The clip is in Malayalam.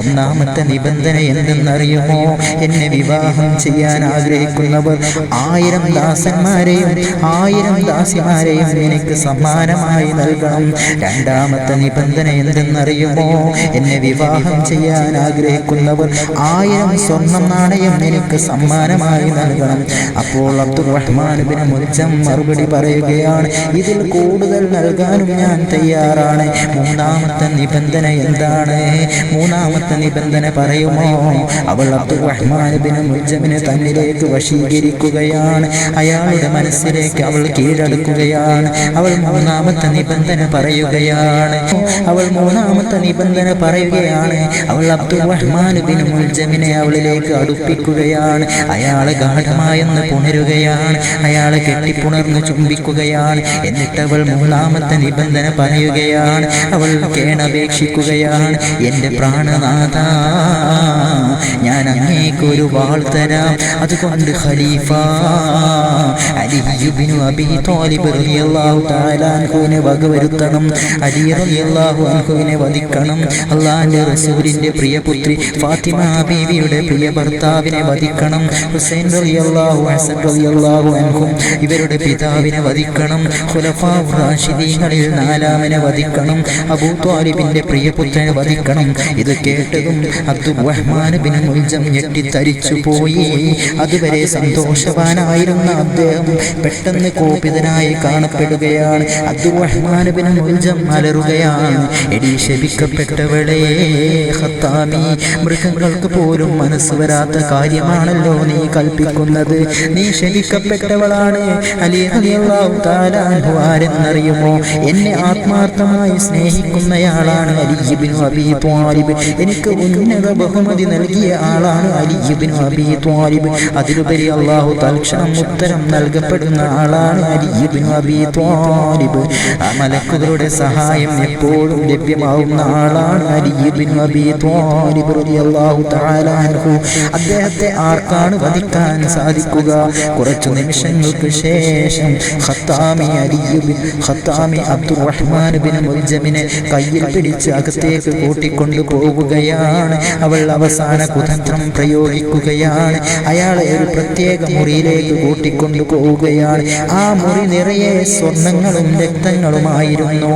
ഒന്നാമത്തെ നിബന്ധന എന്തെന്നറിയുമോ? എന്നെ വിവാഹം ചെയ്യാൻ ആഗ്രഹിക്കുന്നവർ 1000 ദാസന്മാരെയും 1000 ദാസിമാരെയും എനിക്ക് സമ്മാനമായി നൽകണം. രണ്ടാമത്തെ നിബന്ധന എന്തെന്നറിയുമോ? എന്നെ വിവാഹം ചെയ്യാൻ ആഗ്രഹിക്കുന്നവർ 1000 സ്വർണ്ണ നാണയം എനിക്ക് സമ്മാനമായി നൽകണം. അപ്പോൾ അബ്ദുറഹ്മാൻ ബിൻ മുൽജം മറുപടി പറയുകയാണ്, ഇതിൽ കൂടുതൽ നൽകാനും ഞാൻ തയ്യാറാണ്. മൂന്നാമത്തെ നിബന്ധന എന്താണ്? മൂന്നാമത്തെ നിബന്ധന പറയുമോ? അവൾ അബ്ദുറഹ്മാൻ ബിൻ മുൽജമിനെ തന്നിലേക്ക് വശീകരിക്കുകയാണ്. അയാളുടെ മനസ്സിലേക്ക് അവൾ കീഴടക്കുകയാണ്. അവൾ മൂന്നാമത്തെ നിബന്ധന പറയുകയാണ്. അവൾ അബ്ദുറഹ്മാൻ ബിൻ മുൽജമിനെ അവളിലേക്ക് അടുപ്പിക്കുകയാണ്. അയാളെ ഗാഠമായെന്ന് പുണരുകയാണ്. അയാളെ കെട്ടിപ്പുണർന്ന് ചുംബിക്കുകയാണ്. എന്നിട്ട് അവൾ മൂന്നാമത്തെ നിബന്ധന പറയുകയാണ്. അവൾ കേണപേക്ഷിക്കുകയാണ്, എൻ്റെ പ്രാണനാഥ, ഞാൻ അങ്ങേക്കൊരു വാൾ തരാം. അതുകൊണ്ട് ഖലീഫ അലി ഇബ്നു അബീ ത്വാലിബ് റളിയല്ലാഹു തആല അൻഹുവിനെ വകവരുത്തണം. അലി റളിയല്ലാഹു അൻഹുവിനെ വധിക്കണം. അല്ലാഹുവിന്റെ റസൂലിന്റെ പ്രിയപുത്രി ഫാത്തിമ ബീവിയുടെ പ്രിയ ഭർത്താവിനെ വധിക്കണം. ഹുസൈൻ റളിയല്ലാഹു ഹസൻ റളിയല്ലാഹു അൻഹും ഇവരുടെ പിതാവിനെ വധിക്കണം. ഖുലഫാഉർ റാഷിദീങ്ങളിൽ 4-മനെ വധിക്കണം. അബൂ ത്വാലിബിന്റെ പ്രിയപുത്രനെ വധിക്കണം. ഇത് കേട്ടതും അബ്ദുറഹ്മാൻ ബിൻ മുൽജം ഞെട്ടിത്തരിച്ചു പോയി. അതുവരെ സന്തോഷവാനായിരുന്ന അദ്ദേഹം പെട്ടെന്ന് കോപിതനായി കാണപ്പെടുകയാണ്. അബ്ദുറഹ്മാൻ ബിൻ മുൽജം അലറുകയാണ്, എടീ ശപിക്കപ്പെട്ടവളെ ഖത്താമി, മൃഗങ്ങൾക്ക് പോലും മനസ്സ് വരാത്ത കാര്യമാണല്ലോ നീ കൽപ്പിക്കുന്നത്. നീ ശപിക്കപ്പെട്ടവളാണ്. അലി റളിയല്ലാഹു തആല അൻഹു ആരെന്നറിയുമോ? എന്നെ ആത്മാർത്ഥമായി സ്നേഹിക്കുന്നയാളാണ് അലി ഇബ്നു അബീ ത്വാലിബ്. എനിക്ക് ഉന്നത ബഹുമതി നൽകിയ ആളാണ് അലി ഇബ്നു അബീ ത്വാലിബ്. അതിലുപരി അല്ലാഹു തൽക്ഷണം ഉത്തരം നൽകപ്പെടുന്ന ആളാണ് അലി ഇബ്നു അബീ ത്വാലിബ്. ആ മലക്കുകളുടെ സഹായം എപ്പോഴും ലഭ്യമാവുന്ന ആളാണ് അലി ഇബ്നു അബീ ത്വാലിബ് റളിയല്ലാഹു തആല അൻഹു. അദ്ദേഹത്തെ ആർക്കാണ് വധിക്കാൻ സാധിക്കുക? കുറച്ചു നിമിഷങ്ങൾക്ക് ശേഷം ഖത്താമി അബ്ദുറഹ്മാൻ ബിൻ മുൽജമിനെ കയ്യിൽ പിടിച്ച് അകത്തേക്ക് കൂട്ടിക്കൊണ്ടു പോവുകയാണ്. അവൾ അവസാന കുതന്ത്രം പ്രയോഗിക്കുകയാണ്. അയാളെ ഒരു പ്രത്യേക മുറിയിലേക്ക് കൂട്ടിക്കൊണ്ടു പോവുകയാണ്. ആ മുറി നിറയെ സ്വർണ്ണങ്ങളും രക്തങ്ങളുമായിരുന്നു.